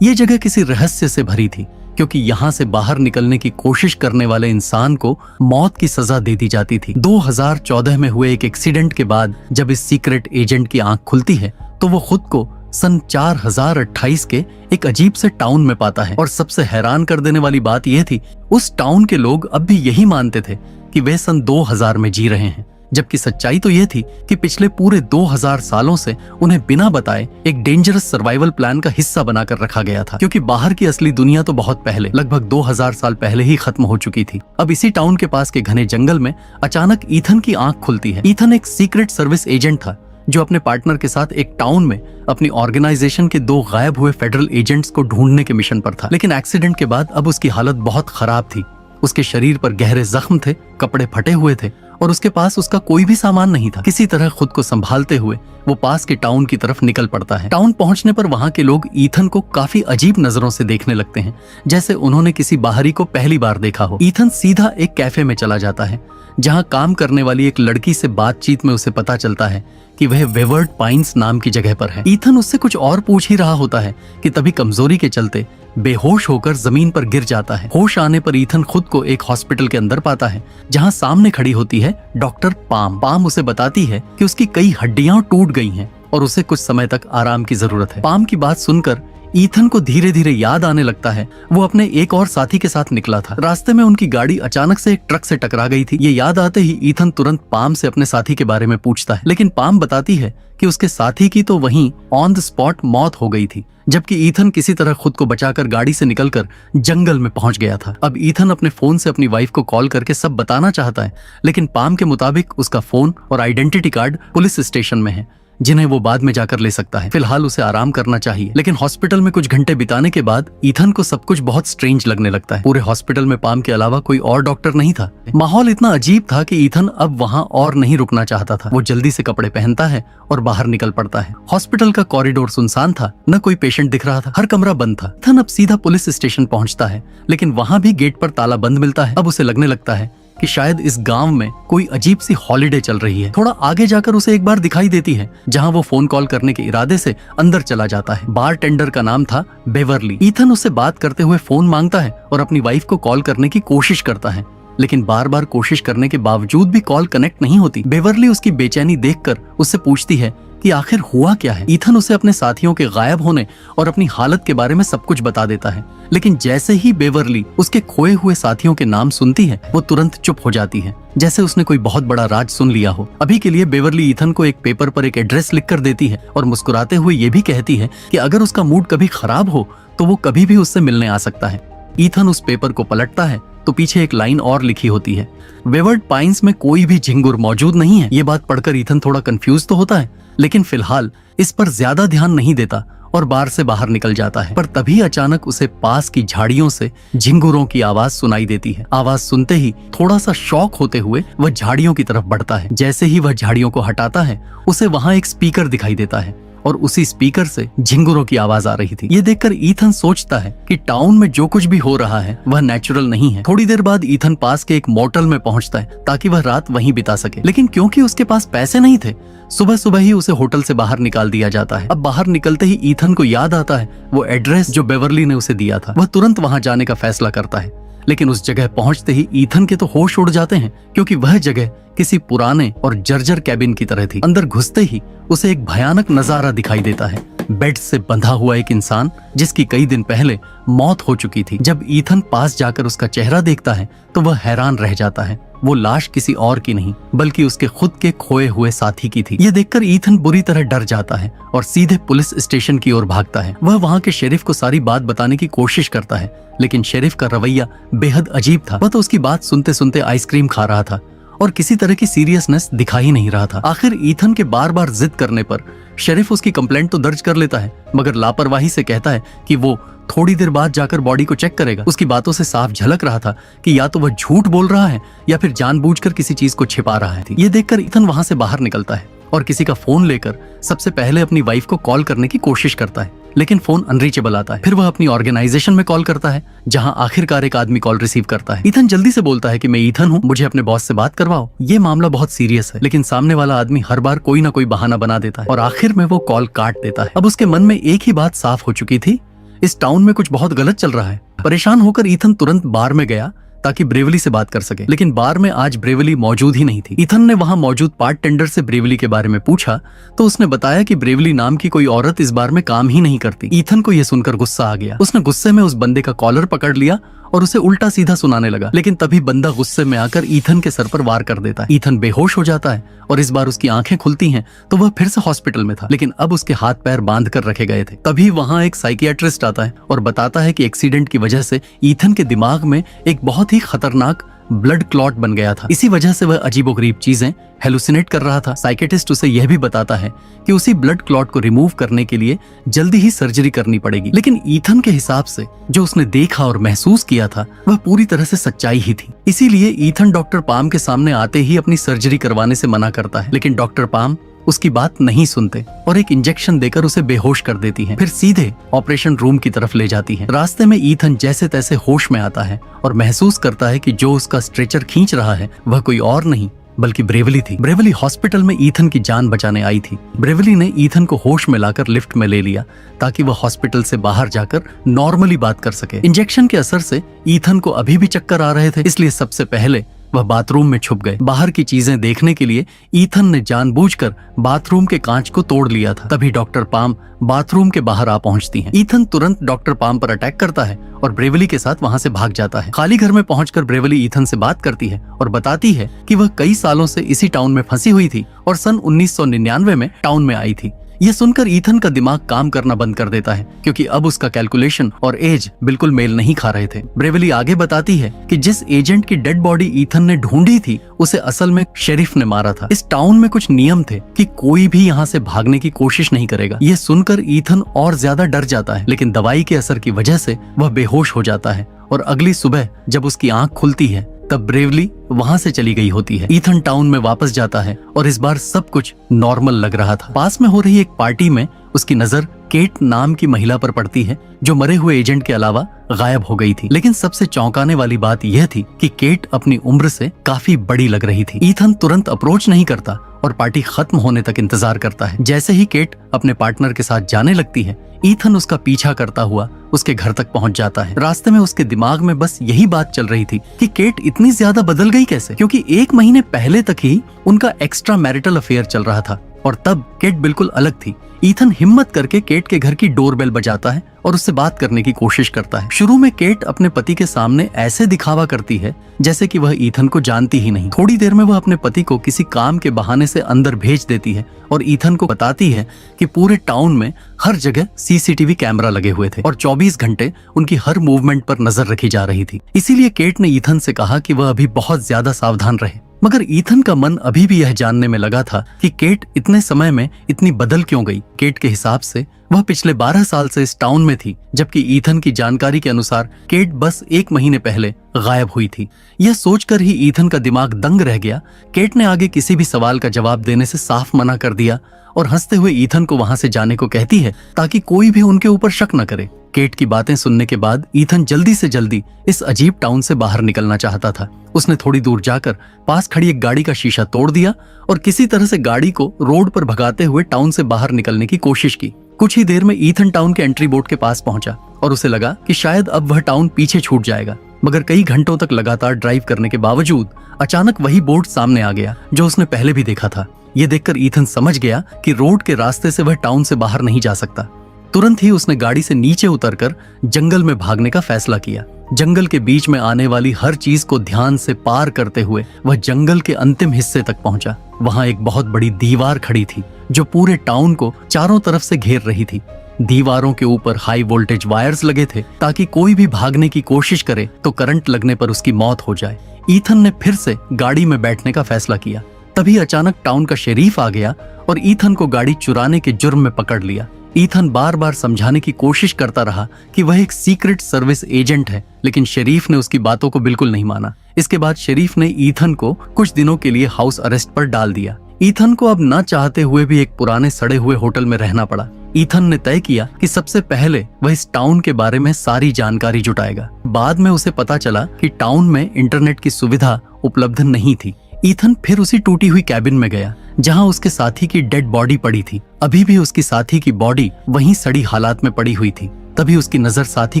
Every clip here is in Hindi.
ये जगह किसी रहस्य से भरी थी, क्योंकि यहाँ से बाहर निकलने की कोशिश करने वाले इंसान को मौत की सजा दे दी जाती थी। 2014 में हुए एक एक्सीडेंट के बाद जब इस सीक्रेट एजेंट की आंख खुलती है तो वो खुद को सन 4028 के एक अजीब से टाउन में पाता है। और सबसे हैरान कर देने वाली बात यह थी, उस टाउन के लोग अब भी यही मानते थे कि वे सन 2000 में जी रहे हैं, जबकि सच्चाई तो यह थी कि पिछले पूरे 2000 सालों से उन्हें बिना बताए एक डेंजरस सर्वाइवल प्लान का हिस्सा बनाकर रखा गया था, क्योंकि बाहर की असली दुनिया तो बहुत पहले, लगभग 2000 साल पहले ही खत्म हो चुकी थी। अब इसी टाउन के पास के घने जंगल में अचानक ईथन की आंख खुलती है। ईथन एक सीक्रेट सर्विस एजेंट था जो अपने पार्टनर के साथ एक टाउन में अपनी ऑर्गेनाइजेशन के 2 गायब हुए फेडरल एजेंट्स को ढूंढने के मिशन पर था। लेकिन एक्सीडेंट के बाद अब उसकी हालत बहुत खराब थी। उसके शरीर पर गहरे जख्म थे, कपड़े फटे हुए थे और उसके पास उसका कोई भी सामान नहीं था। किसी तरह खुद को संभालते हुए वो पास के टाउन की तरफ निकल पड़ता है। टाउन पहुंचने पर वहां के लोग ईथन को काफी अजीब नजरों से देखने लगते हैं, जैसे उन्होंने किसी बाहरी को पहली बार देखा हो। ईथन सीधा एक कैफे में चला जाता है, जहां काम करने वाली एक लड़की से बातचीत में उसे पता चलता है कि वह वेवर्ड पाइन्स नाम की जगह पर है। ईथन उससे कुछ और पूछ ही रहा होता है कि तभी कमजोरी के चलते बेहोश होकर जमीन पर गिर जाता है। होश आने पर ईथन खुद को एक हॉस्पिटल के अंदर पाता है, जहां सामने खड़ी होती है डॉक्टर पाम। पाम उसे बताती है कि उसकी कई हड्डियां टूट गई हैं और उसे कुछ समय तक आराम की जरूरत है। पाम की बात सुनकर ईथन को धीरे धीरे याद आने लगता है वो अपने एक और साथी के साथ निकला था। रास्ते में उनकी गाड़ी अचानक से एक ट्रक से टकरा गई थी। ये याद आते ही ईथन तुरंत पाम से अपने साथी के बारे में पूछता है, लेकिन पाम बताती है कि उसके साथी की तो वहीं ऑन द स्पॉट मौत हो गई थी, जबकि ईथन किसी तरह खुद को बचाकर गाड़ी से निकलकर जंगल में पहुंच गया था। अब ईथन अपने फोन से अपनी वाइफ को कॉल करके सब बताना चाहता है, लेकिन पाम के मुताबिक उसका फोन और आइडेंटिटी कार्ड पुलिस स्टेशन में है, जिन्हें वो बाद में जाकर ले सकता है। फिलहाल उसे आराम करना चाहिए। लेकिन हॉस्पिटल में कुछ घंटे बिताने के बाद ईथन को सब कुछ बहुत स्ट्रेंज लगने लगता है। पूरे हॉस्पिटल में पाम के अलावा कोई और डॉक्टर नहीं था। माहौल इतना अजीब था कि ईथन अब वहां और नहीं रुकना चाहता था। वो जल्दी से कपड़े पहनता है और बाहर निकल पड़ता है। हॉस्पिटल का कॉरिडोर सुनसान था, न कोई पेशेंट दिख रहा था, हर कमरा बंद था। ईथन अब सीधा पुलिस स्टेशन पहुंचता है, लेकिन वहां भी गेट पर ताला बंद मिलता है। अब उसे लगने लगता है कि शायद इस गांव में कोई अजीब सी हॉलिडे चल रही है। थोड़ा आगे जाकर उसे एक बार दिखाई देती है, जहां वो फोन कॉल करने के इरादे से अंदर चला जाता है। बार टेंडर का नाम था बेवरली। ईथन उससे बात करते हुए फोन मांगता है और अपनी वाइफ को कॉल करने की कोशिश करता है, लेकिन बार बार कोशिश करने के बावजूद भी कॉल कनेक्ट नहीं होती। बेवरली उसकी बेचैनी देखकर उससे पूछती है कि आखिर हुआ क्या है। ईथन उसे अपने साथियों के गायब होने और अपनी हालत के बारे में सब कुछ बता देता है, लेकिन जैसे ही बेवरली उसके खोए हुए साथियों के नाम सुनती है वो तुरंत चुप हो जाती है, जैसे उसने कोई बहुत बड़ा राज सुन लिया हो। अभी के लिए बेवरली ईथन को एक पेपर पर एक एड्रेस लिखकर देती है और मुस्कुराते हुए ये भी कहती है कि अगर उसका मूड कभी खराब हो तो वो कभी भी उससे मिलने आ सकता है। ईथन उस पेपर को पलटता है तो पीछे एक लाइन और लिखी होती है, वेवर्ड पाइन्स में कोई भी झिंगुर मौजूद नहीं है। ये बात पढ़कर ईथन थोड़ा कंफ्यूज तो होता है, लेकिन फिलहाल इस पर ज्यादा ध्यान नहीं देता और बार से बाहर निकल जाता है। पर तभी अचानक उसे पास की झाड़ियों से झिंगुरों की आवाज सुनाई देती है। आवाज सुनते ही थोड़ा सा शॉक होते हुए वह झाड़ियों की तरफ बढ़ता है। जैसे ही वह झाड़ियों को हटाता है उसे वहां एक स्पीकर दिखाई देता है और उसी स्पीकर से झिंगुरों की आवाज आ रही थी। ये देखकर ईथन सोचता है कि टाउन में जो कुछ भी हो रहा है वह नेचुरल नहीं है। थोड़ी देर बाद ईथन पास के एक मोटल में पहुंचता है ताकि वह रात वहीं बिता सके, लेकिन क्योंकि उसके पास पैसे नहीं थे, सुबह सुबह ही उसे होटल से बाहर निकाल दिया जाता है। अब बाहर निकलते ही ईथन को याद आता है वो एड्रेस जो बेवरली ने उसे दिया था। वह तुरंत वहां जाने का फैसला करता है, लेकिन उस जगह पहुंचते ही ईथन के तो होश उड़ जाते हैं, क्योंकि वह जगह किसी पुराने और जर्जर कैबिन की तरह थी। अंदर घुसते ही उसे एक भयानक नजारा दिखाई देता है। बेड से बंधा हुआ एक इंसान जिसकी कई दिन पहले मौत हो चुकी थी। जब ईथन पास जाकर उसका चेहरा देखता है तो वह हैरान रह जाता है। वो लाश किसी और की नहीं बल्कि उसके खुद के खोए हुए साथी की थी। ये देखकर ईथन बुरी तरह डर जाता है और सीधे पुलिस स्टेशन की ओर भागता है। वह वहां के शेरिफ को सारी बात बताने की कोशिश करता है, लेकिन शेरिफ का रवैया बेहद अजीब था। वह तो उसकी बात सुनते सुनते आइसक्रीम खा रहा था और किसी तरह की सीरियसनेस दिखा ही नहीं रहा था। आखिर ईथन के बार बार जिद करने पर शेरिफ उसकी कंप्लेंट तो दर्ज कर लेता है, मगर लापरवाही से कहता है कि वो थोड़ी देर बाद जाकर बॉडी को चेक करेगा। उसकी बातों से साफ झलक रहा था कि या तो वह झूठ बोल रहा है या फिर जानबूझकर किसी चीज को छिपा रहा है। ये देखकर ईथन वहां से बाहर निकलता है और किसी का फोन लेकर सबसे पहले अपनी वाइफ को कॉल करने की कोशिश करता है, लेकिन फोन अनरीचेबल आता है। फिर वह अपनी ऑर्गेनाइजेशन में कॉल करता है, जहां आखिरकार एक आदमी कॉल रिसीव करता है। ईथन जल्दी से बोलता है कि मैं ईथन हूं, मुझे अपने बॉस से बात करवाओ, ये मामला बहुत सीरियस है। लेकिन सामने वाला आदमी हर बार कोई ना कोई बहाना बना देता है और आखिर में वो कॉल काट देता है। अब उसके मन में एक ही बात साफ हो चुकी थी इस टाउन में कुछ बहुत गलत चल रहा है। परेशान होकर ईथन तुरंत बार में गया ताकि ब्रेवली से बात कर सके, लेकिन बार में आज ब्रेवली मौजूद ही नहीं थी। ईथन ने वहां मौजूद पार्ट टेंडर से ब्रेवली के बारे में पूछा तो उसने बताया कि ब्रेवली नाम की कोई औरत इस बार में काम ही नहीं करती। ईथन को यह सुनकर गुस्सा आ गया। उसने गुस्से में उस बंदे का कॉलर पकड़ लिया और उसे उल्टा सीधा सुनाने लगा, लेकिन तभी बंदा गुस्से में आकर ईथन के सर पर वार कर देता है। ईथन बेहोश हो जाता है और इस बार उसकी आंखें खुलती हैं तो वह फिर से हॉस्पिटल में था, लेकिन अब उसके हाथ पैर बांध कर रखे गए थे। तभी वहां एक साइकियाट्रिस्ट आता है और बताता है कि एक्सीडेंट की वजह से ईथन के दिमाग में एक बहुत ही खतरनाक ब्लड क्लॉट बन गया था। इसी वजह से वह अजीबोगरीब चीजें हेलुसिनेट कर रहा था। साइकेटिस्ट उसे यह भी बताता है कि उसी ब्लड क्लॉट को रिमूव करने के लिए जल्दी ही सर्जरी करनी पड़ेगी, लेकिन ईथन के हिसाब से जो उसने देखा और महसूस किया था वह पूरी तरह से सच्चाई ही थी। इसीलिए ईथन डॉक्टर पाम के सामने आते ही अपनी सर्जरी करवाने से मना करता है, लेकिन डॉक्टर पाम उसकी बात नहीं सुनते और एक इंजेक्शन देकर उसे बेहोश कर देती हैं। फिर सीधे ऑपरेशन रूम की तरफ ले जाती हैं। रास्ते में ईथन जैसे तैसे होश में आता है और महसूस करता है कि जो उसका स्ट्रेचर खींच रहा है वह कोई और नहीं बल्कि ब्रेवली थी। ब्रेवली हॉस्पिटल में ईथन की जान बचाने आई थी। ब्रेवली ने ईथन को होश में लाकर लिफ्ट में ले लिया ताकि वह हॉस्पिटल से बाहर जाकर नॉर्मली बात कर सके। इंजेक्शन के असर से ईथन को अभी भी चक्कर आ रहे थे, इसलिए सबसे पहले वह बाथरूम में छुप गए। बाहर की चीजें देखने के लिए ईथन ने जानबूझकर बाथरूम के कांच को तोड़ लिया था। तभी डॉक्टर पाम बाथरूम के बाहर आ पहुंचती हैं। ईथन तुरंत डॉक्टर पाम पर अटैक करता है और ब्रेवली के साथ वहां से भाग जाता है। खाली घर में पहुंचकर ब्रेवली ईथन से बात करती है और बताती है कि वह कई सालों से इसी टाउन में फंसी हुई थी और सन 1999 में टाउन में आई थी। यह सुनकर ईथन का दिमाग काम करना बंद कर देता है क्योंकि अब उसका कैलकुलेशन और एज बिल्कुल मेल नहीं खा रहे थे। ब्रेवली आगे बताती है कि जिस एजेंट की डेड बॉडी ईथन ने ढूंढी थी उसे असल में शेरिफ ने मारा था। इस टाउन में कुछ नियम थे कि कोई भी यहाँ से भागने की कोशिश नहीं करेगा। यह सुनकर ईथन और ज्यादा डर जाता है, लेकिन दवाई के असर की वजह से वह बेहोश हो जाता है और अगली सुबह जब उसकी आंख खुलती है तब ब्रेवली वहां से चली गई होती है। ईथन टाउन में वापस जाता है और इस बार सब कुछ नॉर्मल लग रहा था। पास में हो रही एक पार्टी में उसकी नजर केट नाम की महिला पर पड़ती है जो मरे हुए एजेंट के अलावा गायब हो गई थी। लेकिन सबसे चौंकाने वाली बात यह थी कि केट अपनी उम्र से काफी बड़ी लग रही थी। ईथन तुरंत अप्रोच नहीं करता और पार्टी खत्म होने तक इंतजार करता है। जैसे ही केट अपने पार्टनर के साथ जाने लगती है, ईथन उसका पीछा करता हुआ उसके घर तक पहुंच जाता है। रास्ते में उसके दिमाग में बस यही बात चल रही थी कि केट इतनी ज्यादा बदल गई कैसे, क्योंकि 1 महीने पहले तक ही उनका एक्स्ट्रा मैरिटल अफेयर चल रहा था और तब केट बिल्कुल अलग थी। ईथन हिम्मत करके केट के घर की डोरबेल बजाता है और उससे बात करने की कोशिश करता है। शुरू में केट अपने पति के सामने ऐसे दिखावा करती है जैसे कि वह ईथन को जानती ही नहीं। थोड़ी देर में वह अपने पति को किसी काम के बहाने से अंदर भेज देती है और ईथन को बताती है कि पूरे टाउन में हर जगह सीसीटीवी कैमरा लगे हुए थे और 24 घंटे उनकी हर मूवमेंट पर नजर रखी जा रही थी। इसीलिए केट ने ईथन से कहा कि वह अभी बहुत ज्यादा सावधान रहे। मगर ईथन का मन अभी भी यह जानने में लगा था कि केट इतने समय में इतनी बदल क्यों गई। केट के हिसाब से वह पिछले 12 साल से इस टाउन में थी, जबकि ईथन की जानकारी के अनुसार केट बस 1 महीने पहले गायब हुई थी। यह सोचकर ही ईथन का दिमाग दंग रह गया। केट ने आगे किसी भी सवाल का जवाब देने से साफ मना कर दिया और हंसते हुए ईथन को वहां से जाने को कहती है ताकि कोई भी उनके ऊपर शक न करे। केट की बातें सुनने के बाद ईथन जल्दी से जल्दी इस अजीब टाउन से बाहर निकलना चाहता था। उसने थोड़ी दूर जाकर पास खड़ी एक गाड़ी का शीशा तोड़ दिया और किसी तरह से गाड़ी को रोड पर भगाते हुए टाउन से बाहर निकलने की कोशिश की। कुछ ही देर में ईथन टाउन के एंट्री बोर्ड के पास पहुंचा और उसे लगा कि शायद अब वह टाउन पीछे छूट जाएगा। मगर कई घंटों तक लगातार ड्राइव करने के बावजूद अचानक वही बोर्ड सामने आ गया जो उसने पहले भी देखा था। ये देखकर ईथन समझ गया कि रोड के रास्ते से वह टाउन से बाहर नहीं जा सकता। तुरंत ही उसने गाड़ी से नीचे उतरकर जंगल में भागने का फैसला किया। जंगल के बीच में आने वाली हर चीज को ध्यान से पार करते हुए वह जंगल के अंतिम हिस्से तक पहुंचा। वहां एक बहुत बड़ी दीवार खड़ी थी जो पूरे टाउन को चारों तरफ से घेर रही थी। दीवारों के ऊपर हाई वोल्टेज वायर्स लगे थे ताकि कोई भी भागने की कोशिश करे तो करंट लगने पर उसकी मौत हो जाए। ईथन ने फिर से गाड़ी में बैठने का फैसला किया। तभी अचानक टाउन का शेरीफ आ गया और ईथन को गाड़ी चुराने के जुर्म में पकड़ लिया। ईथन बार बार समझाने की कोशिश करता रहा कि वह एक सीक्रेट सर्विस एजेंट है, लेकिन शेरीफ ने उसकी बातों को बिल्कुल नहीं माना। इसके बाद शेरीफ ने ईथन को कुछ दिनों के लिए हाउस अरेस्ट पर डाल दिया। ईथन को अब ना चाहते हुए भी एक पुराने सड़े हुए होटल में रहना पड़ा। ईथन ने तय किया कि सबसे पहले वह इस टाउन के बारे में सारी जानकारी जुटाएगा। बाद में उसे पता चला कि टाउन में इंटरनेट की सुविधा उपलब्ध नहीं थी। ईथन फिर उसी टूटी हुई कैबिन में गया जहां उसके साथी की डेड बॉडी पड़ी थी। अभी भी उसकी साथी की बॉडी वहीं सड़ी हालात में पड़ी हुई थी। तभी उसकी नजर साथी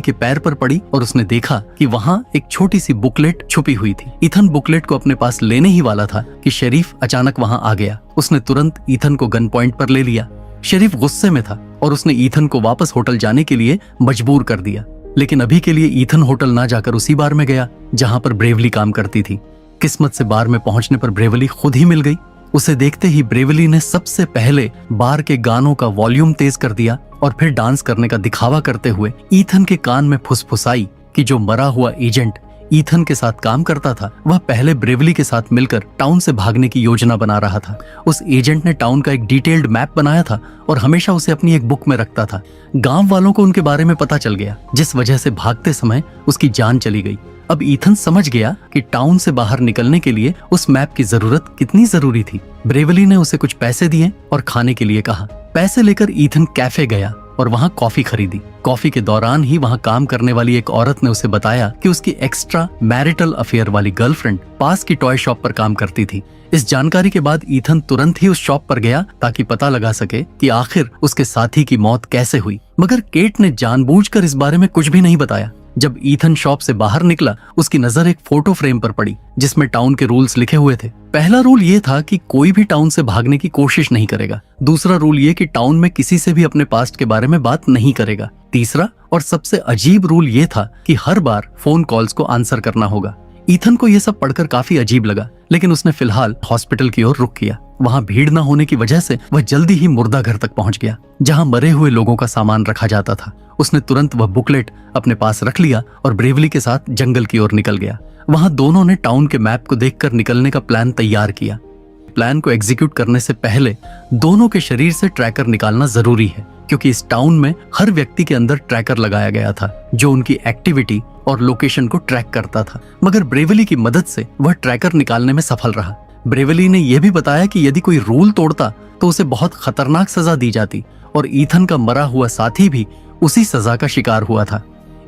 के पैर पर पड़ी और उसने देखा कि वहाँ एक छोटी सी बुकलेट छुपी हुई थी। ईथन बुकलेट को अपने पास लेने ही वाला था कि शरीफ अचानक वहाँ आ गया। उसने तुरंत ईथन को गन पॉइंट पर ले लिया। शरीफ गुस्से में था और उसने ईथन को वापस होटल जाने के लिए मजबूर कर दिया। लेकिन अभी के लिए ईथन होटल ना जाकर उसी बार में गया जहाँ पर ब्रेवली काम करती थी। किस्मत से बार में पहुंचने पर ब्रेवली खुद ही मिल गई। उसे देखते ही ब्रेवली ने सबसे पहले बार के गानों का वॉल्यूम तेज कर दिया और फिर डांस करने का दिखावा करते हुए ईथन के कान में फुसफुसाई कि जो मरा हुआ एजेंट ईथन के साथ काम करता था वह पहले ब्रेवली के साथ मिलकर टाउन से भागने की योजना बना रहा था। उस एजेंट ने टाउन का एक डिटेल्ड मैप बनाया था और हमेशा उसे अपनी एक बुक में रखता था। गांव वालों को उनके बारे में पता चल गया, जिस वजह से भागते समय उसकी जान चली गई। अब ईथन समझ गया कि टाउन से बाहर निकलने के लिए उस मैप की जरूरत कितनी जरूरी थी। ब्रेवली ने उसे कुछ पैसे दिए और खाने के लिए कहा। पैसे लेकर ईथन कैफे गया और वहाँ कॉफी खरीदी। कॉफी के दौरान ही वहाँ काम करने वाली एक औरत ने उसे बताया कि उसकी एक्स्ट्रा मैरिटल अफेयर वाली गर्लफ्रेंड पास की टॉय शॉप पर काम करती थी। इस जानकारी के बाद ईथन तुरंत ही उस शॉप पर गया ताकि पता लगा सके कि आखिर उसके साथी की मौत कैसे हुई। मगर केट ने जानबूझकर इस बारे में कुछ भी नहीं बताया। जब ईथन शॉप से बाहर निकला उसकी नजर एक फोटो फ्रेम पर पड़ी जिसमें टाउन के रूल्स लिखे हुए थे। पहला रूल ये था कि कोई भी टाउन से भागने की कोशिश नहीं करेगा। दूसरा रूल ये कि टाउन में किसी से भी अपने पास्ट के बारे में बात नहीं करेगा। तीसरा और सबसे अजीब रूल ये था कि हर बार फोन कॉल्स को आंसर करना होगा। ईथन को यह सब पढ़कर काफी अजीब लगा, लेकिन उसने फिलहाल हॉस्पिटल की ओर रुख किया। वहाँ भीड़ न होने की वजह से वह जल्दी ही मुर्दा घर तक पहुंच गया जहाँ मरे हुए लोगों का सामान रखा जाता था। उसने तुरंत वह बुकलेट अपने पास रख लिया और ब्रेवली के साथ जंगल की ओर निकल गया। वहाँ दोनों ने टाउन के मैप को देखकर निकलने का प्लान तैयार किया। प्लान को एग्जीक्यूट करने से पहले दोनों के शरीर से ट्रैकर निकालना जरूरी है, क्योंकि इस टाउन में हर व्यक्ति के अंदर ट्रैकर लगाया गया था जो उनकी एक्टिविटी और लोकेशन को ट्रैक करता था। मगर ब्रेवली की मदद से वह ट्रैकर निकालने में सफल रहा। ब्रेवली ने यह भी बताया कि यदि कोई रूल तोड़ता तो उसे बहुत खतरनाक सजा दी जाती और ईथन का मरा हुआ साथी भी उसी सजा का शिकार हुआ था।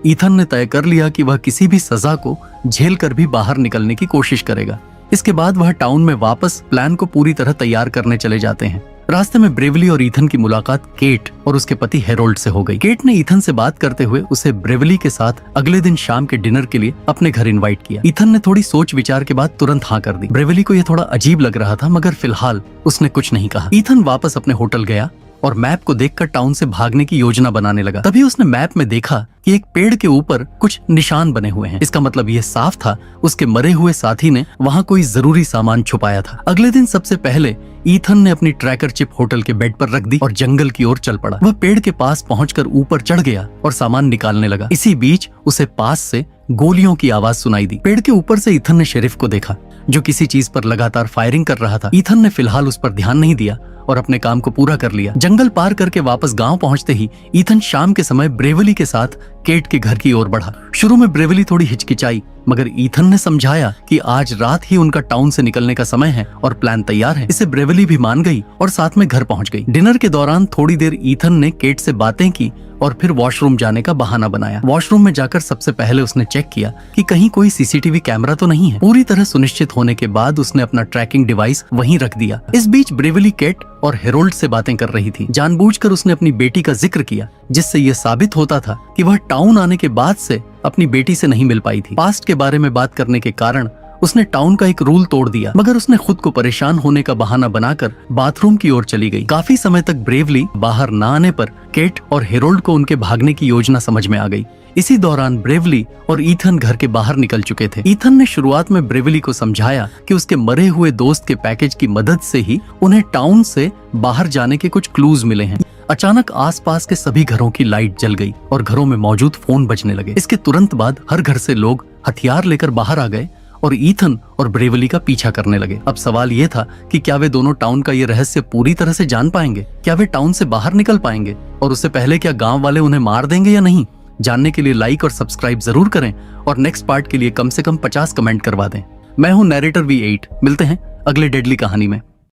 ईथन ने तय कर लिया कि वह किसी भी सजा को झेल कर भी बाहर निकलने की कोशिश करेगा। इसके बाद वह टाउन में वापस प्लान को पूरी तरह तैयार करने चले जाते हैं। रास्ते में ब्रेवली और ईथन की मुलाकात केट और उसके पति हेरोल्ड से हो गई। केट ने ईथन से बात करते हुए उसे ब्रेवली के साथ अगले दिन शाम के डिनर के लिए अपने घर इनवाइट किया। ईथन ने थोड़ी सोच विचार के बाद तुरंत हाँ कर दी। ब्रेवली को यह थोड़ा अजीब लग रहा था, मगर फिलहाल उसने कुछ नहीं कहा। ईथन वापस अपने होटल गया और मैप को देखकर टाउन से भागने की योजना बनाने लगा। तभी उसने मैप में देखा कि एक पेड़ के ऊपर कुछ निशान बने हुए हैं। इसका मतलब यह साफ था उसके मरे हुए साथी ने वहां कोई जरूरी सामान छुपाया था। अगले दिन सबसे पहले ईथन ने अपनी ट्रैकर चिप होटल के बेड पर रख दी और जंगल की ओर चल पड़ा। वह पेड़ के पास पहुंचकर ऊपर चढ़ गया और सामान निकालने लगा। इसी बीच उसे पास से गोलियों की आवाज सुनाई दी। पेड़ के ऊपर से ईथन ने शेरिफ को देखा जो किसी चीज पर लगातार फायरिंग कर रहा था। ईथन ने फिलहाल उस पर ध्यान नहीं दिया और अपने काम को पूरा कर लिया। जंगल पार करके वापस गांव पहुंचते ही ईथन शाम के समय ब्रेवली के साथ केट के घर की ओर बढ़ा। शुरू में ब्रेवली थोड़ी हिचकिचाई, मगर ईथन ने समझाया कि आज रात ही उनका टाउन से निकलने का समय है और प्लान तैयार है। इसे ब्रेवली भी मान गई और साथ में घर पहुंच गई। डिनर के दौरान थोड़ी देर ईथन ने केट से बातें की और फिर वॉशरूम जाने का बहाना बनाया। वॉशरूम में जाकर सबसे पहले उसने चेक किया कि कहीं कोई सीसीटीवी कैमरा तो नहीं है। पूरी तरह सुनिश्चित होने के बाद उसने अपना ट्रैकिंग डिवाइस वहीं रख दिया। इस बीच ब्रेवली केट और हेरोल्ड से बातें कर रही थी। जानबूझकर उसने अपनी बेटी का जिक्र किया, जिससे यह साबित होता था कि वह टाउन आने के बाद से अपनी बेटी से नहीं मिल पाई थी। पास्ट के बारे में बात करने के कारण उसने टाउन का एक रूल तोड़ दिया, मगर उसने खुद को परेशान होने का बहाना बनाकर बाथरूम की ओर चली गई। काफी समय तक ब्रेवली बाहर न आने पर केट और हेरोल्ड को उनके भागने की योजना समझ में आ गई। इसी दौरान ब्रेवली और ईथन घर के बाहर निकल चुके थे। ईथन ने शुरुआत में ब्रेवली को समझाया कि उसके मरे हुए दोस्त के पैकेज की मदद से ही उन्हें टाउन से बाहर जाने के कुछ क्लूज मिले हैं। अचानक आसपास के सभी घरों की लाइट जल गई और घरों में मौजूद फोन बजने लगे। इसके तुरंत बाद हर घर से लोग हथियार लेकर बाहर आ गए और ईथन और ब्रेवली का पीछा करने लगे। अब सवाल यह था कि क्या वे दोनों टाउन का ये रहस्य पूरी तरह से जान पाएंगे? क्या वे टाउन से बाहर निकल पाएंगे? और उससे पहले क्या गांव वाले उन्हें मार देंगे या नहीं? जानने के लिए लाइक और सब्सक्राइब जरूर करें और नेक्स्ट पार्ट के लिए कम से कम 50 कमेंट करवा दें। मैं हूं नैरेटर V8। मिलते हैं अगले डेडली कहानी में।